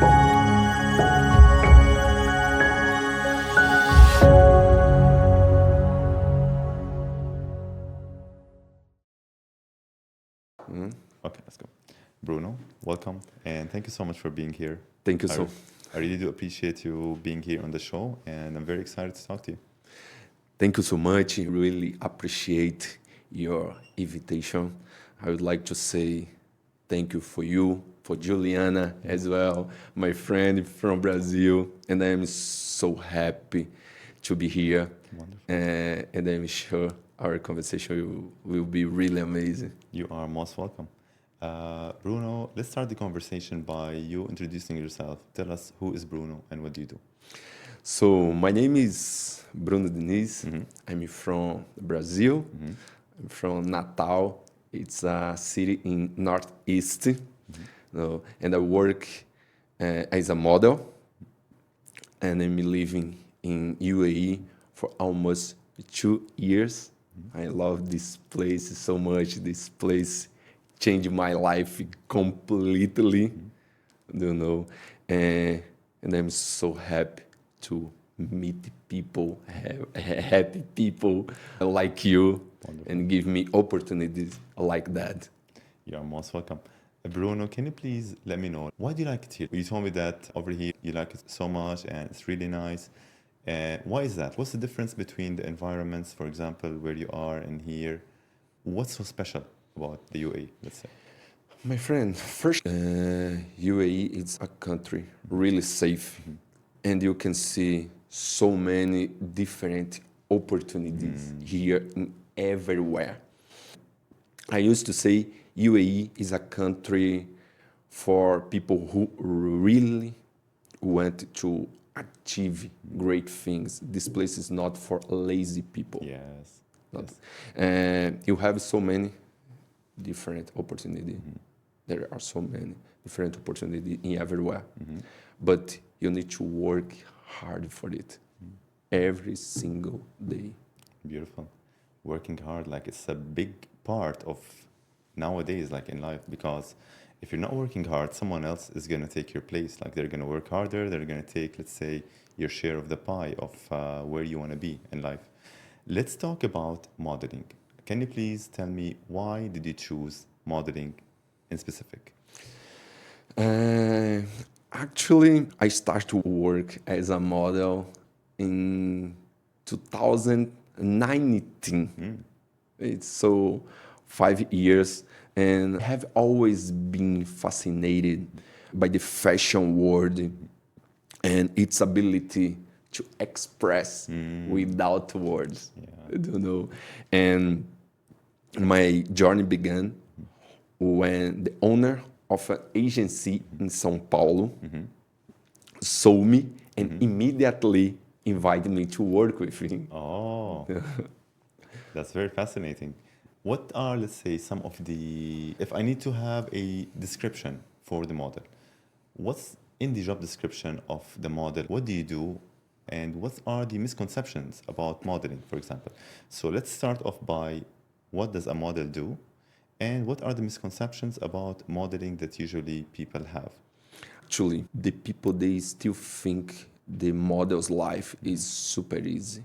Okay, let's go. Bruno, welcome, and thank you so much for being here. Thank you I, so. I really do appreciate you being here on the show, and I'm very excited to talk to you. Thank you so much. I really appreciate your invitation. I would like to say thank you for Juliana as well, my friend from Brazil, and I am so happy to be here. Wonderful. And I'm sure our conversation will be really amazing. You are most welcome. Bruno, let's start the conversation by you introducing yourself. Tell us who is Bruno and what do you do? So my name is Bruno Diniz. I'm from Brazil. I'm from Natal. It's a city in northeast. And I work as a model. And I'm living in UAE for almost 2 years. I love this place so much. This place changed my life completely. And I'm so happy to meet people, happy people like you, Wonderful. and give me opportunities like that. You are most welcome. Bruno, can you please let me know, why do you like it here? You told me that over here you like it so much and it's really nice. Why is that? What's the difference between the environments, for example, where you are and here? What's so special about the UAE, let's say? My friend, first, UAE is a country really safe, and you can see so many different opportunities here and everywhere. I used to say UAE is a country for people who really want to achieve great things. This place is not for lazy people. Yes. Not. And you have so many different opportunities. There are so many different opportunities in everywhere. But you need to work hard for it every single day. Beautiful. Working hard, like it's a big part of nowadays, like in life, because if you're not working hard, someone else is going to take your place. Like they're going to work harder, they're going to take, let's say, your share of the pie of where you want to be in life. Let's talk about modeling. Can you please tell me why did you choose modeling in specific? Actually, I started to work as a model in 2019. It's so 5 years, and I have always been fascinated by the fashion world and its ability to express without words. I don't know. And my journey began when the owner of an agency in São Paulo saw me and immediately invited me to work with him. Oh, that's very fascinating. What are, let's say, some of the, if I need to have a description for the model, what's in the job description of the model? What do you do? And what are the misconceptions about modeling, for example? So let's start off by what does a model do? And what are the misconceptions about modeling that usually people have? Actually, the people, they still think the model's life is super easy.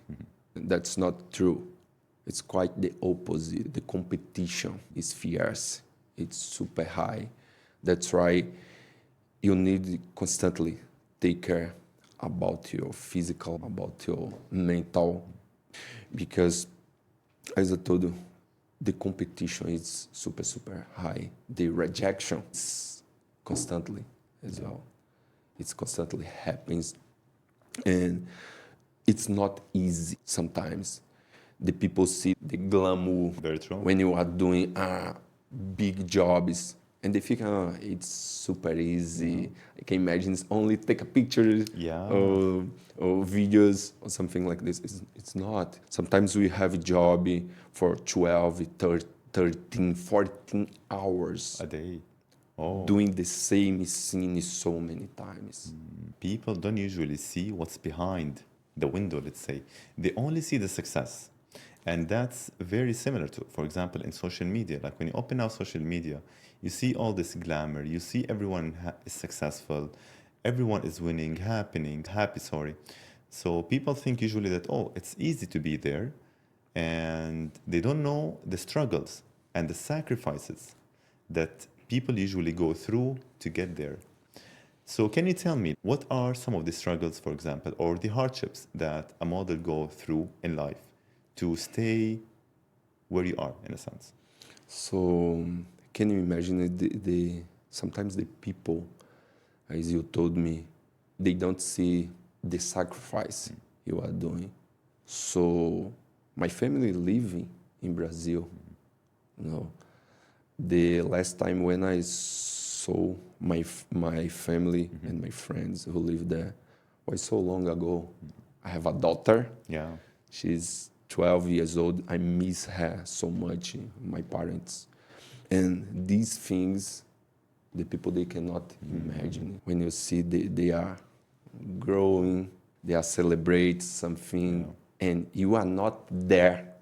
That's not true. It's quite the opposite. The competition is fierce. It's super high. That's why you need constantly take care about your physical, about your mental, because as I told you, the competition is super, super high. The rejection is constantly as well. It's constantly happens. And it's not easy sometimes. The people see the glamour Very true. when you are doing big jobs, and they think, it's super easy. I can imagine it's only take a picture or videos or something like this. It's not. Sometimes we have a job for 12, 13, 14 hours A day. Oh. doing the same scene so many times. People don't usually see what's behind the window, let's say. They only see the success. And that's very similar to, for example, in social media. Like when you open up social media, you see all this glamour, you see everyone is successful, everyone is winning, happy, sorry. So people think usually that, oh, it's easy to be there, and they don't know the struggles and the sacrifices that people usually go through to get there. So can you tell me what are some of the struggles, for example, or the hardships that a model go through in life to stay where you are, in a sense? So can you imagine it, the sometimes the people, as you told me, they don't see the sacrifice you are doing. So my family living in Brazil, you know, the last time when I saw my family and my friends who live there was so long ago. I have a daughter. Yeah. She's 12 years old. I miss her so much, my parents. And these things, the people, they cannot imagine. When you see they are growing, they are celebrate something, and you are not there.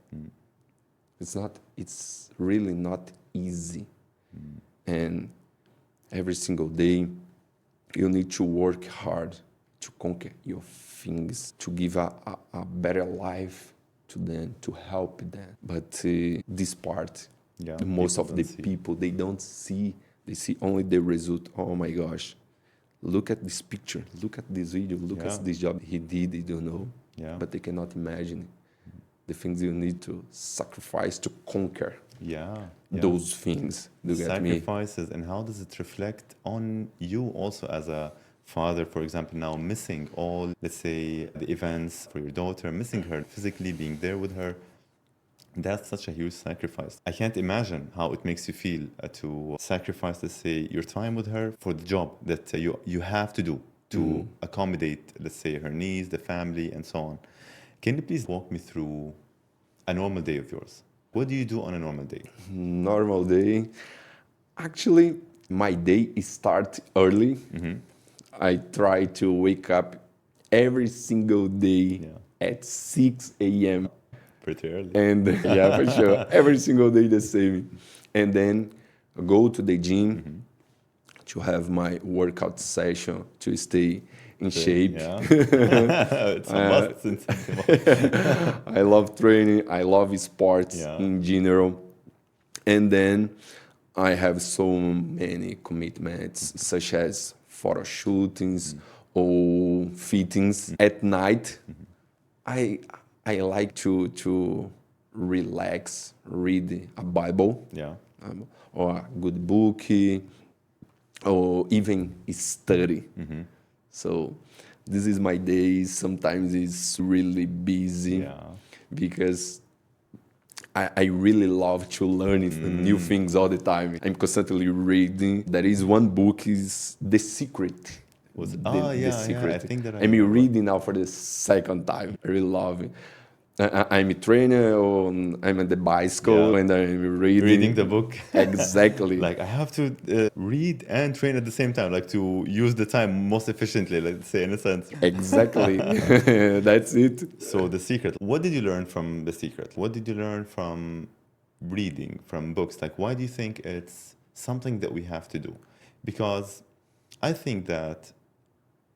It's really not easy. And every single day, you need to work hard to conquer your things, to give a better life to them, to help them. But this part, most of the people, they don't see. They see only the result. Oh my gosh, look at this picture, look at this video, look at this job he did, you don't know. But they cannot imagine the things you need to sacrifice to conquer those things. Do you get me? Sacrifices, and how does it reflect on you also as a father, for example, now missing all, let's say, the events for your daughter, missing her physically, being there with her? That's such a huge sacrifice. I can't imagine how it makes you feel to sacrifice, let's say, your time with her for the job that you have to do to accommodate, let's say, her needs, the family, and so on. Can you please walk me through a normal day of yours? What do you do on a normal day? Normal day. Actually, my day starts early. I try to wake up every single day at 6 a.m. Pretty early. And yeah, for sure. Every single day the same. And then go to the gym to have my workout session to stay in shape. It's a must. I love training. I love sports in general. And then I have so many commitments, such as photo shootings or fittings. At night, I like to relax, read a Bible, or a good book, or even study. So this is my day. Sometimes it's really busy because I really love to learn new things all the time. I'm constantly reading. There is one book, is The Secret. The Secret. I think that I'm reading now for the second time. I really love it. I'm a trainer, or I'm on the bicycle, and I'm reading the book. Exactly. Like I have to read and train at the same time, like to use the time most efficiently, let's say, in a sense. Exactly. That's it. So The Secret. What did you learn from The Secret? What did you learn from reading, from books? Like, why do you think it's something that we have to do? Because I think that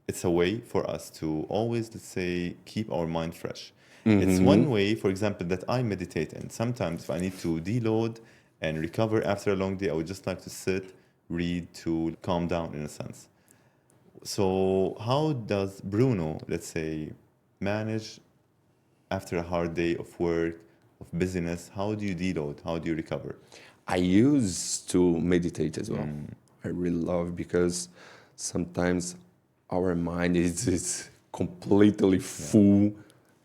it's a way for us to always, let's say, keep our mind fresh. It's one way, for example, that I meditate in. Sometimes if I need to deload and recover after a long day, I would just like to sit, read, to calm down in a sense. So how does Bruno, let's say, manage after a hard day of work, of busyness? How do you deload? How do you recover? I used to meditate as well. I really love, because sometimes our mind is completely full,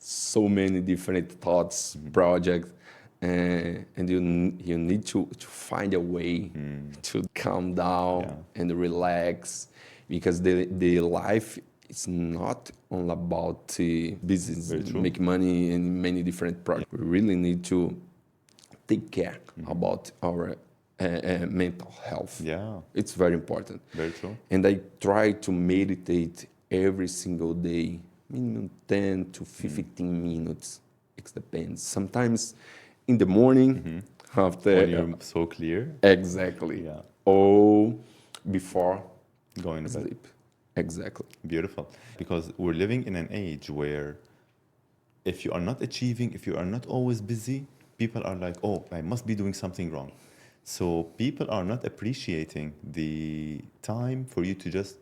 so many different thoughts, projects, and you need to find a way to calm down and relax, because the life is not all about business, make money and many different projects. We really need to take care about our mental health. It's very important. Very true. And I try to meditate every single day, minimum 10 to 15 minutes. It depends. Sometimes in the morning, after when you're so clear. Exactly. Or before going to sleep. Exactly. Beautiful. Because we're living in an age where if you are not achieving, if you are not always busy, people are like, oh, I must be doing something wrong. So people are not appreciating the time for you to just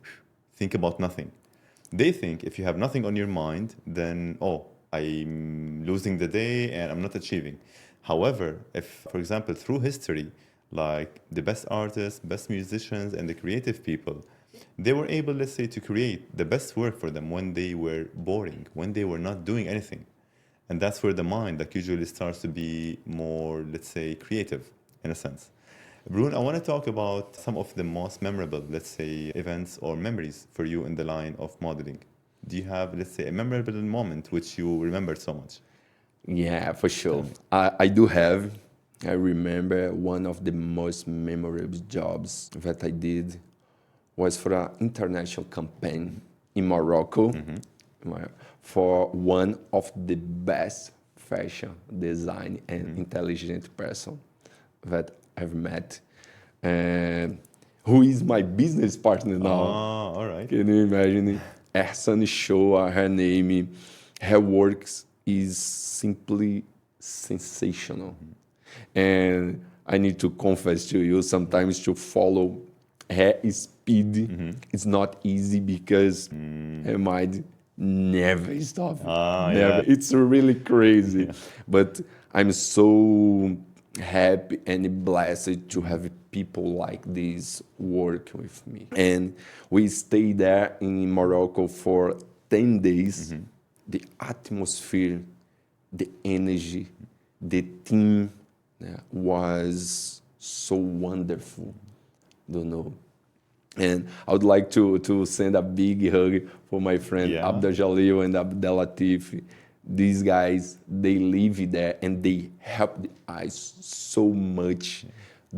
think about nothing. They think if you have nothing on your mind, then, oh, I'm losing the day and I'm not achieving. However, if, for example, through history, like the best artists, best musicians, and the creative people, they were able, let's say, to create the best work for them when they were boring, when they were not doing anything. And that's where the mind like usually starts to be more, let's say, creative in a sense. Bruno, I want to talk about some of the most memorable, let's say, events or memories for you in the line of modeling. Do you have, let's say, a memorable moment which you remember so much? Yeah, for Tell sure. me. I do have. I remember one of the most memorable jobs that I did was for an international campaign in Morocco for one of the best fashion design and intelligent person that I've met, and who is my business partner now. Ah, all right. Can you imagine? Ehsan Shoa, her name, her works is simply sensational. And I need to confess to you, sometimes to follow her speed is not easy because her mind never stops. Ah, Never. yeah. It's really crazy. Yeah. But I'm so happy and blessed to have people like this work with me. And we stayed there in Morocco for 10 days. The atmosphere, the energy, the team was so wonderful. Don't know. And I would like to send a big hug for my friend Yeah. Abdel Jalil and Abdel Latif. These guys, they live there and they helped us so much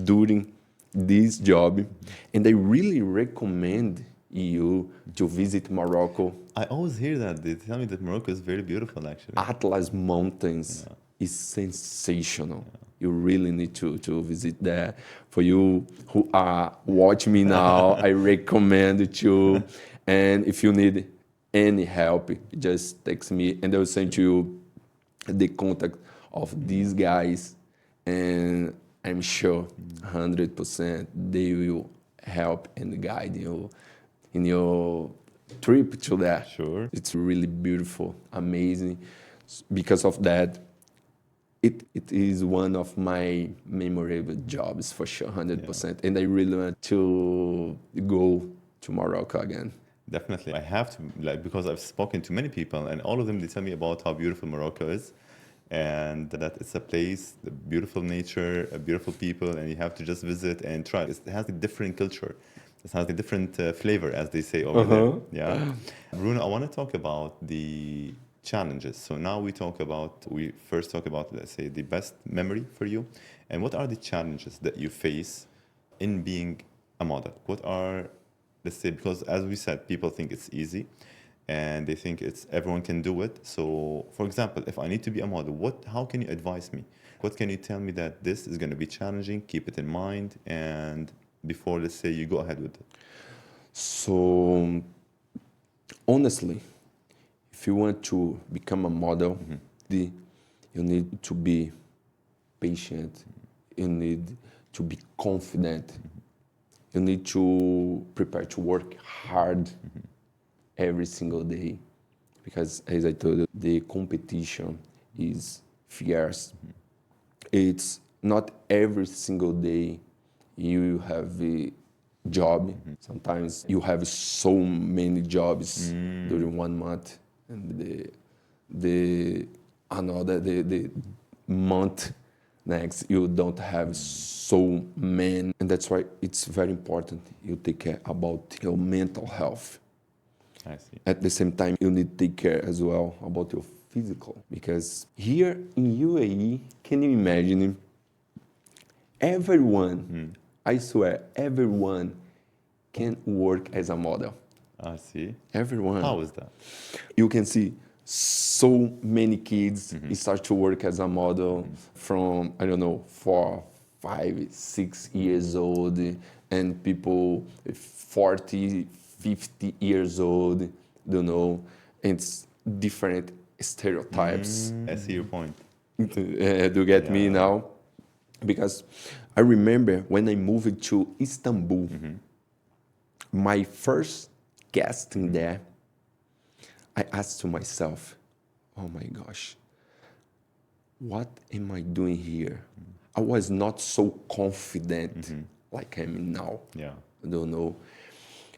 during this job. And I really recommend you to visit Morocco. I always hear that. They tell me that Morocco is very beautiful, actually. Atlas Mountains is sensational. You really need to visit there. For you who are watching me now, I recommend it you. And if you need any help, just text me and I will send you the contact of these guys. And I'm sure 100% they will help and guide you in your trip to there. Sure. It's really beautiful, amazing. Because of that, it is one of my memorable jobs for sure, 100%. And I really want to go to Morocco again. Definitely. I have to, like, because I've spoken to many people, and all of them, they tell me about how beautiful Morocco is, and that it's a place, the beautiful nature, beautiful people, and you have to just visit and try. It has a different culture. It has a different flavor, as they say over there. Yeah. Bruno, I want to talk about the challenges. So now we first talk about, let's say, the best memory for you. And what are the challenges that you face in being a model? What are, let's say, because as we said, people think it's easy and they think it's everyone can do it. So, for example, if I need to be a model, how can you advise me? What can you tell me that this is going to be challenging? Keep it in mind, and before, let's say, you go ahead with it. So, honestly, if you want to become a model, you need to be patient. You need to be confident. You need to prepare to work hard every single day. Because, as I told you, the competition is fierce. It's not every single day you have a job. Sometimes you have so many jobs during 1 month, and the month next you don't have so many. And that's why it's very important you take care about your mental health. I see. At the same time, you need to take care as well about your physical. Because here in UAE, can you imagine, everyone, I swear, everyone can work as a model. I see. Everyone. How is that? You can see so many kids start to work as a model from, I don't know, 4, 5, 6 years old, and people 40, 50 years old, you know, it's different stereotypes. I see your point. Do you get me Yeah. now? Because I remember when I moved to Istanbul, my first casting there, I asked to myself, oh my gosh, what am I doing here? I was not so confident like I am now. Yeah. I don't know.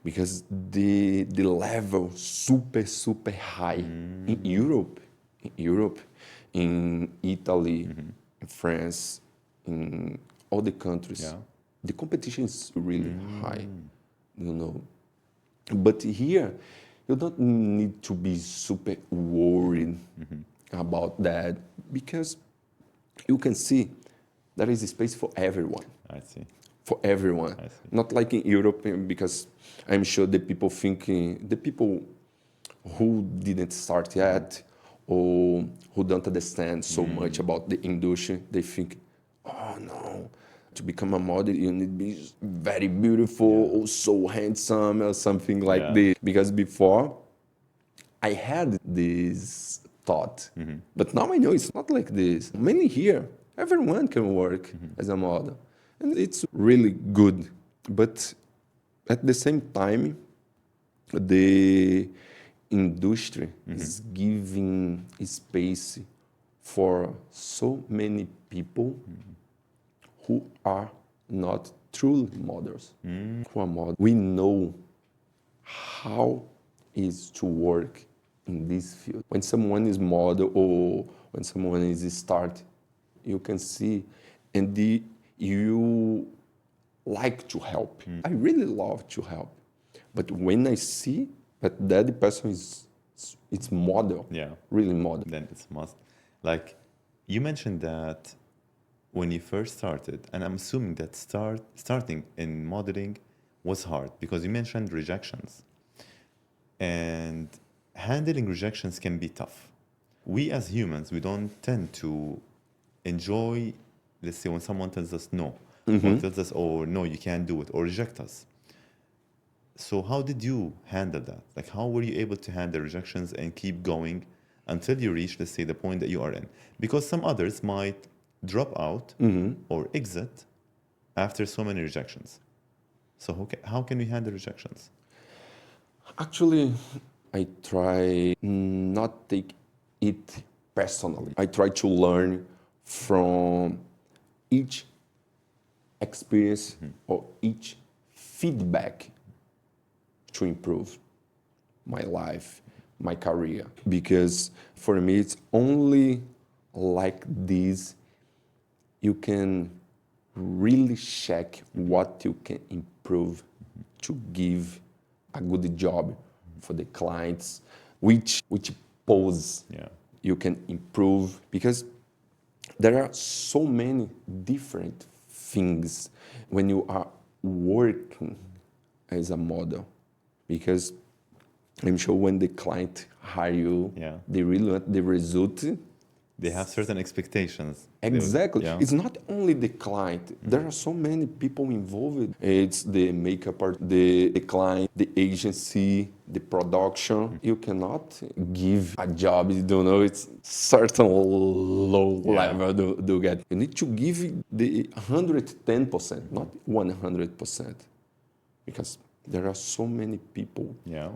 Because the level super high in Europe, in Italy, in France, in all the countries, Yeah. the competition is really high, you know. But here, you don't need to be super worried about that because you can see there is a space for everyone. I see. For everyone. I see. Not like in Europe, because I'm sure the people thinking, the people who didn't start yet or who don't understand so much about the industry, they think, oh no, to become a model, you need to be very beautiful or so handsome or something like Yeah. this. Because before, I had this thought, but now I know it's not like this. Many here, everyone can work as a model, and it's really good. But at the same time, the industry is giving space for so many people who are not true models. Who are models. We know how is to work in this field. When someone is model or when someone is start, you can see, and you like to help. I really love to help, but when I see that person is it's model, Yeah. really model. Then it's must. Like you mentioned that when you first started, and I'm assuming that starting in modeling was hard because you mentioned rejections. And handling rejections can be tough. We as humans, we don't tend to enjoy, let's say, when someone tells us no, or tells us, oh, no, you can't do it, or reject us. So how did you handle that? Like, how were you able to handle rejections and keep going until you reach, let's say, the point that you are in? Because some others might drop out or exit after so many rejections. So how can we handle rejections? Actually, I try not take it personally. I try to learn from each experience or each feedback to improve my life, my career. Because for me, it's only like this you can really check what you can improve to give a good job for the clients, which pose Yeah. you can improve, because there are so many different things when you are working as a model, because I'm sure when the client hire you, Yeah. they really want the result. They have certain expectations. Exactly. Yeah. It's not only the client. There are so many people involved. It's the makeup art, the client, the agency, the production. You cannot give a job, you don't know, it's certain low level to get. You need to give the 110%, not 100%. Because there are so many people Yeah.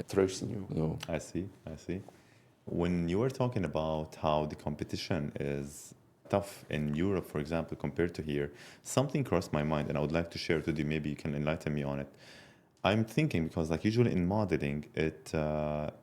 trusting you. You know. I see. I see. When you were talking about how the competition is tough in Europe, for example, compared to here, something crossed my mind and I would like to share it with you. Maybe you can enlighten me on it. I'm thinking because, like, usually in modeling, it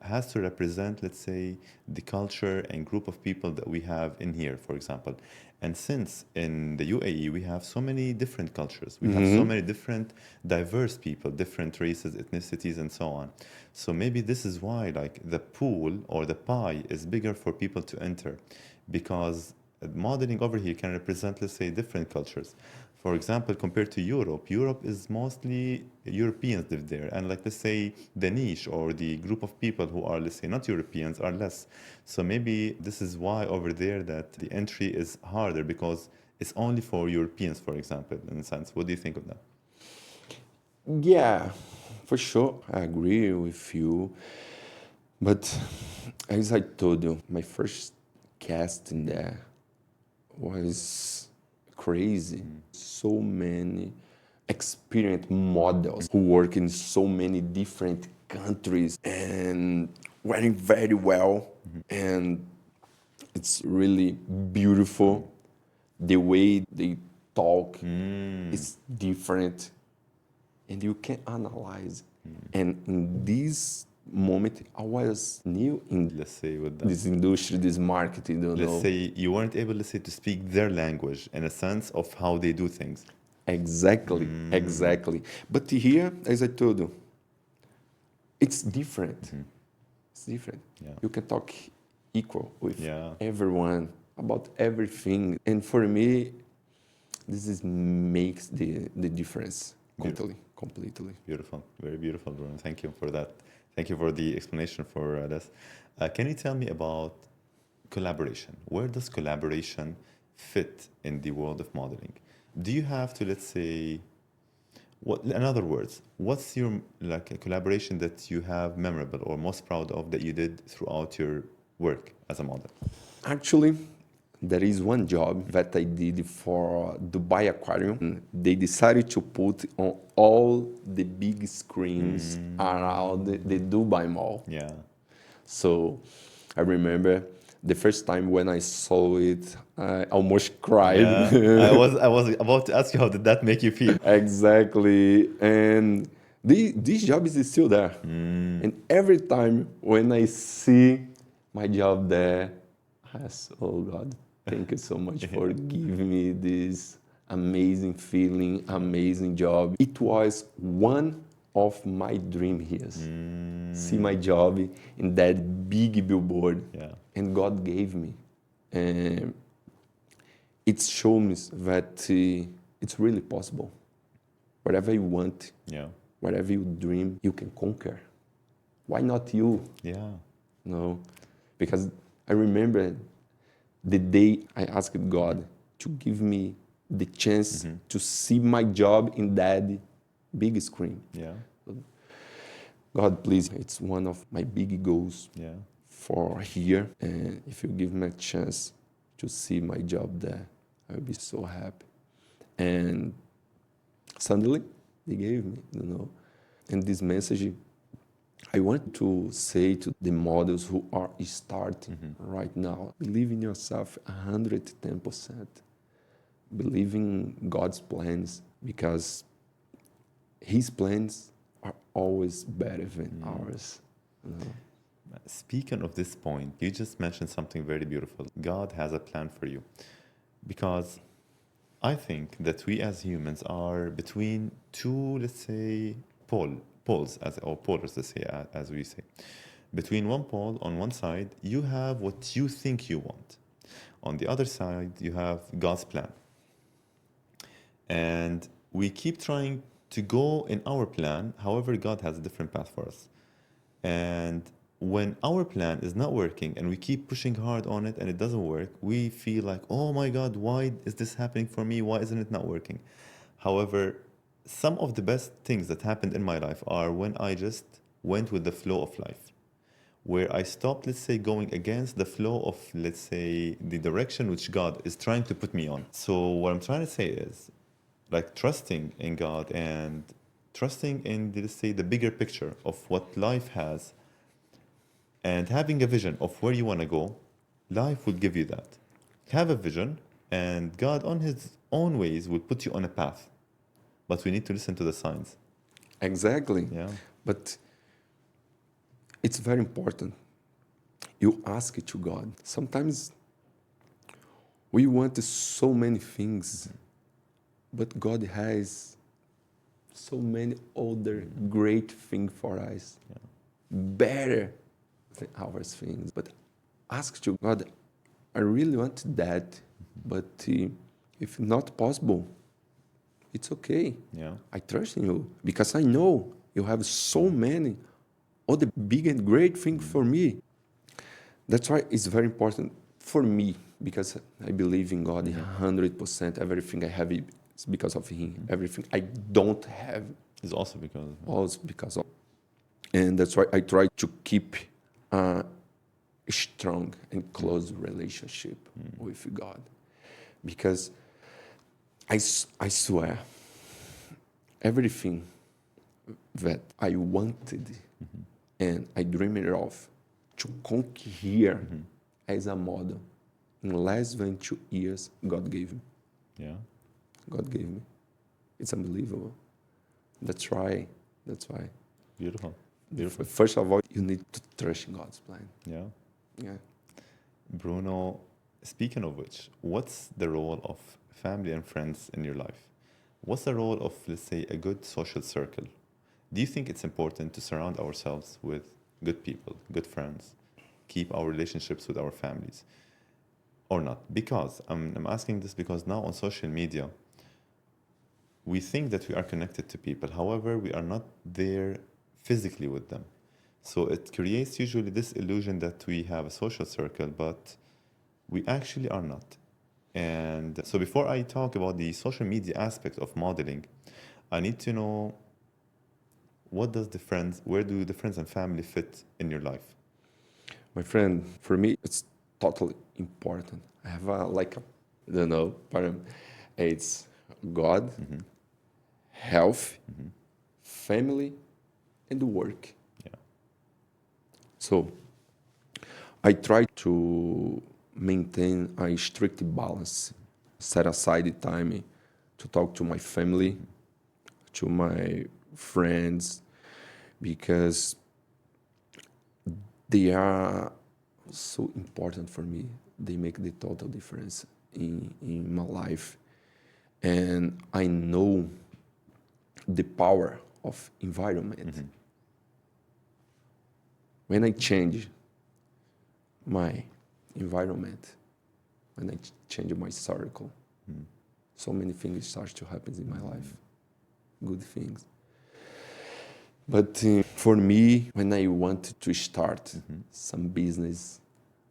has to represent, let's say, the culture and group of people that we have in here, for example. And since in the UAE we have so many different cultures, we have so many different diverse people, different races, ethnicities, and so on. So maybe this is why, like, the pool or the pie is bigger for people to enter, because modeling over here can represent, let's say, different cultures. For example, compared to Europe, Europe is mostly Europeans live there. And like, let's say, the niche or the group of people who are, let's say, not Europeans are less. So maybe this is why over there that the entry is harder because it's only for Europeans, for example, in a sense. What do you think of that? Yeah, For sure, I agree with you. But as I told you, my first casting there was crazy. So many experienced models who work in so many different countries and wearing very well. And it's really beautiful. The way they talk is different, and you can analyze. And in this moment, I was new in Let's say with them. this industry, this marketing, you Let's know. say you weren't able, let's say, to speak their language in a sense of how they do things. Exactly, exactly. But here, as I told you, it's different. It's different. Yeah. You can talk equal with Yeah. everyone about everything. And for me, this is makes the difference completely. Beautiful, very beautiful, Bruno. Thank you for that. Thank you for the explanation for this. Can you tell me about collaboration? Where does collaboration fit in the world of modeling? Do you have to, let's say, what, in other words, what's your like a collaboration that you have memorable or most proud of that you did throughout your work as a model? Actually, there is one job that I did for Dubai Aquarium. They decided to put on all the big screens around the Dubai Mall. Yeah. So I remember the first time when I saw it, I almost cried. Yeah. I was about to ask you, how did that make you feel? Exactly. And this job is still there. And every time when I see my job there, I say, oh God, thank you so much for giving me this amazing feeling, amazing job. It was one of my dream here. See my job in that big billboard. Yeah. And God gave me. And it shows that it's really possible. Whatever you want, Yeah. whatever you dream, you can conquer. Why not you? Yeah. No, because I remember the day I asked God to give me the chance to see my job in that big screen. Yeah. God, please, it's one of my big goals Yeah. for here. And if you give me a chance to see my job there, I'll be so happy. And suddenly, they gave me, you know. And this message, I want to say to the models who are starting right now, believe in yourself 110%. Believe in God's plans, because His plans are always better than ours. You know? Speaking of this point, you just mentioned something very beautiful. God has a plan for you. Because I think that we as humans are between two, let's say, poles, or polars, let's say, as we say. Between one pole, on one side, you have what you think you want. On the other side, you have God's plan. And we keep trying to go in our plan, however, God has a different path for us. And when our plan is not working and we keep pushing hard on it and it doesn't work, we feel like, oh my God, why is this happening for me? Why isn't it not working? However, some of the best things that happened in my life are when I just went with the flow of life, where I stopped, let's say, going against the flow of, let's say, the direction which God is trying to put me on. So what I'm trying to say is, like, trusting in God and trusting in, let's say, the bigger picture of what life has, and having a vision of where you want to go, life will give you that. Have a vision, and God, on His own ways, will put you on a path. But we need to listen to the signs. Exactly. Yeah. But it's very important. You ask it to God. Sometimes we want so many things, but God has so many other great things for us, better than our things. But ask to God, I really want that, but if not possible, it's okay. Yeah. I trust in you because I know you have so many other big and great things for me. That's why it's very important for me, because I believe in God 100%. Everything I have is because of Him. Everything I don't have It's also because Also because of, and that's why I try to keep a strong and close relationship with God, because I swear everything that I wanted and I dreamed of to conquer here as a model in less than 2 years, God gave me. yeah, God gave me. It's unbelievable. That's why. beautiful, beautiful. First of all, you need to trust in God's plan. Yeah. Yeah. Bruno, speaking of which, what's the role of family and friends in your life? What's the role of, let's say, a good social circle? Do you think it's important to surround ourselves with good people, good friends, keep our relationships with our families, or not? Because I'm asking this because now on social media, we think that we are connected to people. However, we are not there physically with them. So it creates usually this illusion that we have a social circle, but we actually are not. And so before I talk about the social media aspect of modeling, I need to know where do the friends and family fit in your life? My friend, for me, it's totally important. I have I don't know, it's God, health, family, and work. Yeah. So I try to maintain a strict balance, set aside the time to talk to my family, to my friends, because they are so important for me. They make the total difference in my life. And I know the power of environment. When I change my environment, when I change my circle, so many things start to happen in my life, good things. But for me, when I want to start some business,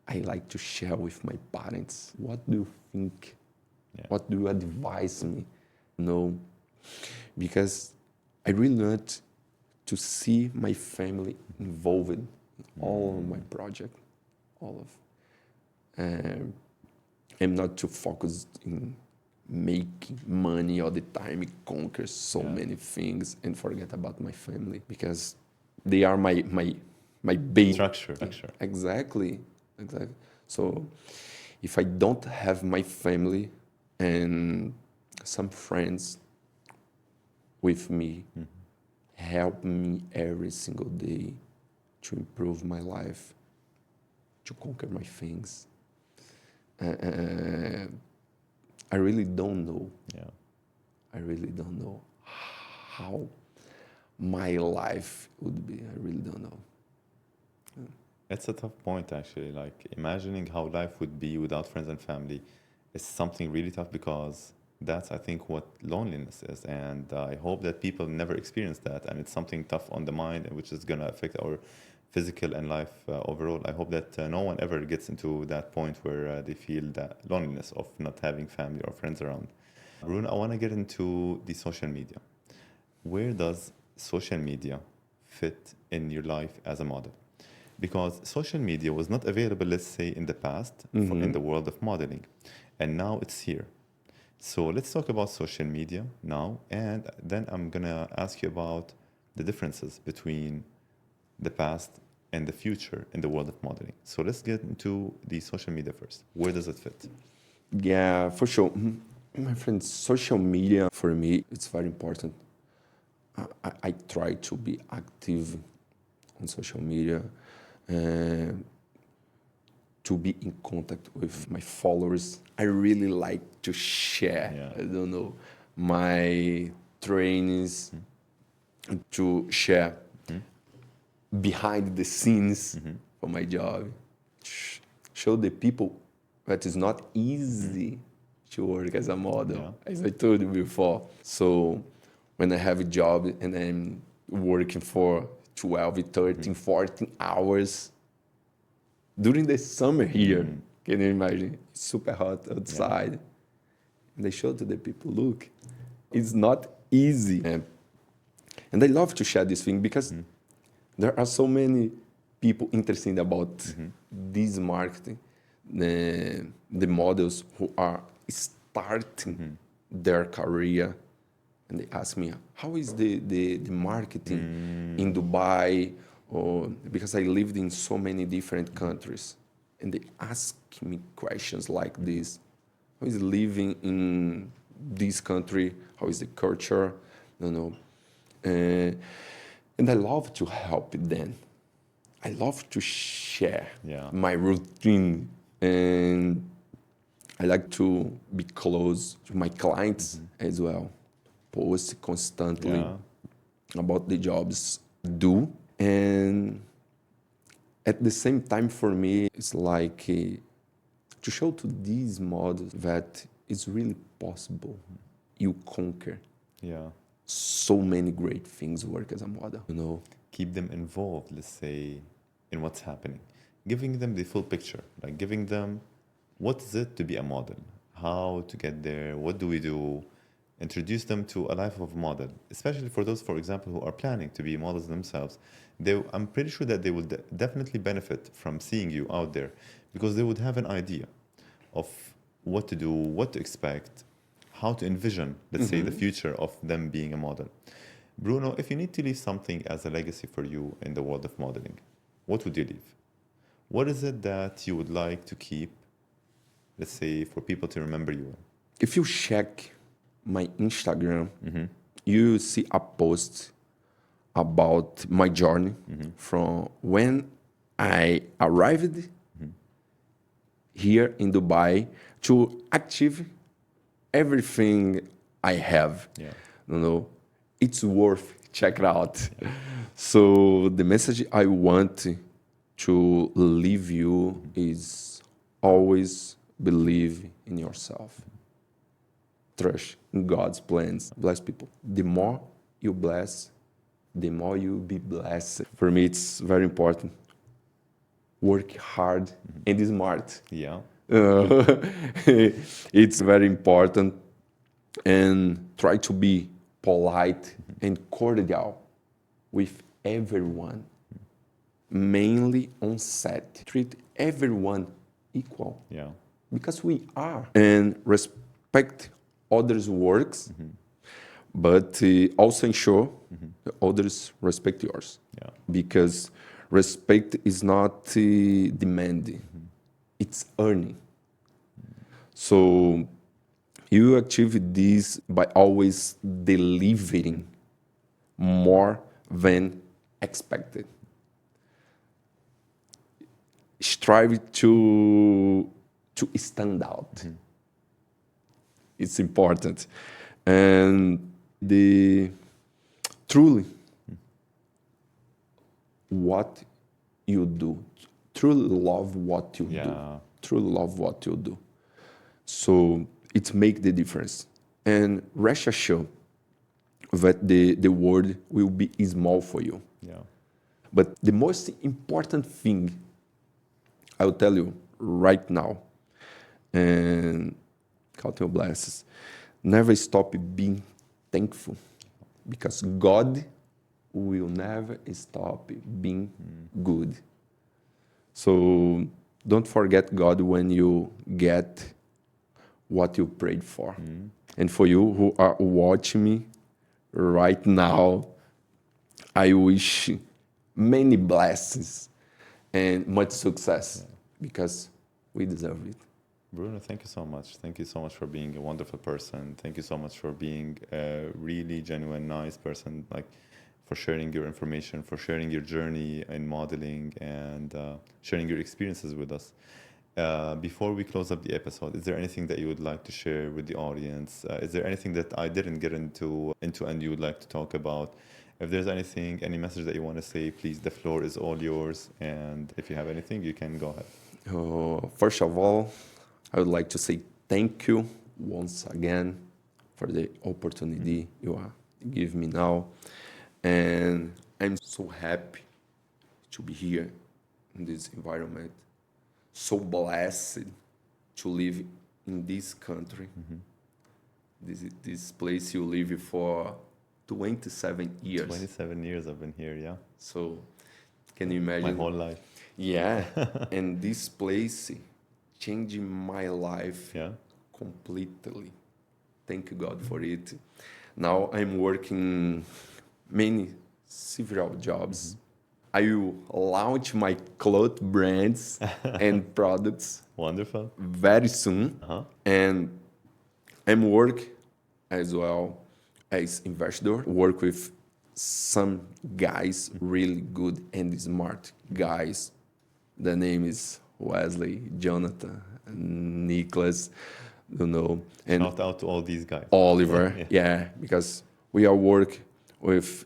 I like to share with my parents. What do you think? Yeah. What do you advise me? No, because I really want to see my family involved in all of my project, all of. I'm not too focused in making money all the time, conquer so many things, and forget about my family, because they are my base. Structure. Exactly. So if I don't have my family and some friends with me, help me every single day to improve my life, to conquer my things. I really don't know. Yeah. I really don't know how my life would be. I really don't know. It's a tough point, actually. Like, imagining how life would be without friends and family is something really tough, because that's, I think, what loneliness is. And I hope that people never experience that. And it's something tough on the mind, which is going to affect our physical and life overall. I hope that no one ever gets into that point where they feel that loneliness of not having family or friends around. Bruno, I want to get into the social media. Where does social media fit in your life as a model? Because social media was not available, let's say, in the past in the world of modeling, and now it's here. So let's talk about social media now, and then I'm gonna ask you about the differences between the past and the future in the world of modeling. So let's get into the social media first. Where does it fit? Yeah, for sure. My friend, social media for me, it's very important. I try to be active on social media, to be in contact with my followers. I really like to share, I don't know, my trainings, to share behind the scenes for my job. Show the people that it's not easy to work as a model, as I told you before. So when I have a job and I'm working for 12, 13, 14 hours during the summer here, can you imagine? It's super hot outside. And they show to the people, look, it's not easy. And And I love to share this thing because there are so many people interested about this marketing, the models who are starting their career, and they ask me, how is the marketing in Dubai? Or because I lived in so many different countries, and they ask me questions like this: how is living in this country? How is the culture? You know, and I love to help them. I love to share my routine, and I like to be close to my clients as well. Post constantly about the jobs do, and at the same time for me it's like to show to these models that it's really possible. You conquer so many great things work as a model, you know. Keep them involved, let's say, in what's happening, giving them the full picture, like giving them what is it to be a model, how to get there, what do we do, introduce them to a life of a model, especially for those, for example, who are planning to be models themselves. I'm pretty sure that they will definitely benefit from seeing you out there, because they would have an idea of what to do, what to expect, how to envision, let's say, the future of them being a model. Bruno, if you need to leave something as a legacy for you in the world of modeling, what would you leave? What is it that you would like to keep, let's say, for people to remember you? If you check my Instagram, you see a post about my journey from when I arrived here in Dubai to achieve everything I have. You know, it's worth check it out. So the message I want to leave you is always believe in yourself. Trust in God's plans. Bless people. The more you bless, the more you'll be blessed. For me, it's very important. Work hard and smart. It's very important. And try to be polite and cordial with everyone. Mainly on set. Treat everyone equal. Because we are. And respect others' works, but also ensure that others respect yours. Because respect is not demanding, it's earning. So you achieve this by always delivering more than expected. Strive to stand out. It's important. And truly what you do, truly love what you do, truly love what you do. So it makes the difference. And rest assured that the world will be small for you. But the most important thing I will tell you right now, and count your blessings, never stop being thankful, because God will never stop being good. So don't forget God when you get what you prayed for. And for you who are watching me right now, I wish many blessings and much success, because we deserve it. Bruno, thank you so much. Thank you so much for being a wonderful person. Thank you so much for being a really genuine, nice person, like for sharing your information, for sharing your journey in modeling, and sharing your experiences with us. Before we close up the episode, is there anything that you would like to share with the audience? Is there anything that I didn't get into and you would like to talk about? If there's anything, any message that you want to say, please, the floor is all yours. And if you have anything, you can go ahead. First of all, I would like to say thank you once again for the opportunity you give me now. And I'm so happy to be here in this environment. So blessed to live in this country. This place you live for 27 years. 27 years I've been here, yeah. So can you My imagine? whole life. Yeah. And this place changed my life Yeah. completely. Thank God for it. Now I'm working several jobs. I will launch my cloth brands and products Wonderful. very soon. Uh-huh. And I'm work as well as investor, work with some guys, really good and smart guys. The name is Wesley, Jonathan, Nicholas, and Shout out to all these guys. Oliver. Yeah. Yeah, because we are work with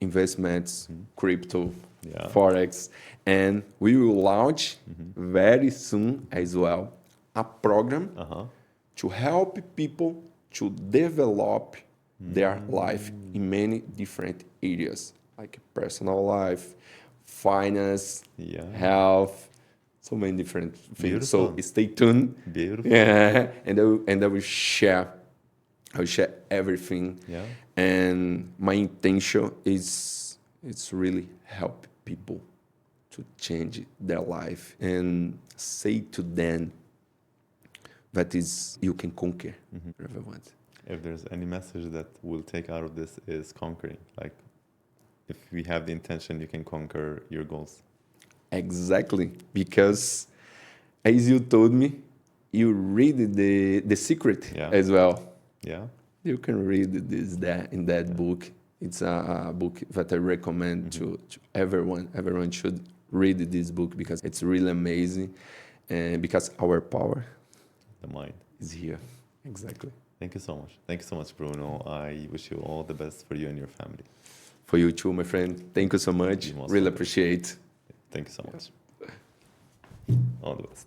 investments, crypto, Yeah. forex, and we will launch very soon as well a program Uh-huh. to help people to develop their life in many different areas, like personal life, finance, Yeah. health, so many different things. So Beautiful. stay tuned. Beautiful. Yeah, and I will share everything. Yeah. And my intention is it's really help people to change their life and say to them that is you can conquer whatever you want. If there's any message that we'll take out of this is conquering. Like, if we have the intention, you can conquer your goals. Exactly, because as you told me, you read the secret Yeah. as well. Yeah. You can read that in that book. It's a book that I recommend to everyone. Everyone should read this book because it's really amazing, and because our power The mind. is here. Exactly. Thank you so much. Thank you so much, Bruno. I wish you all the best for you and your family. For you too, my friend. Thank you so much. You're most Really welcome. appreciate. Thank you so much. All the best.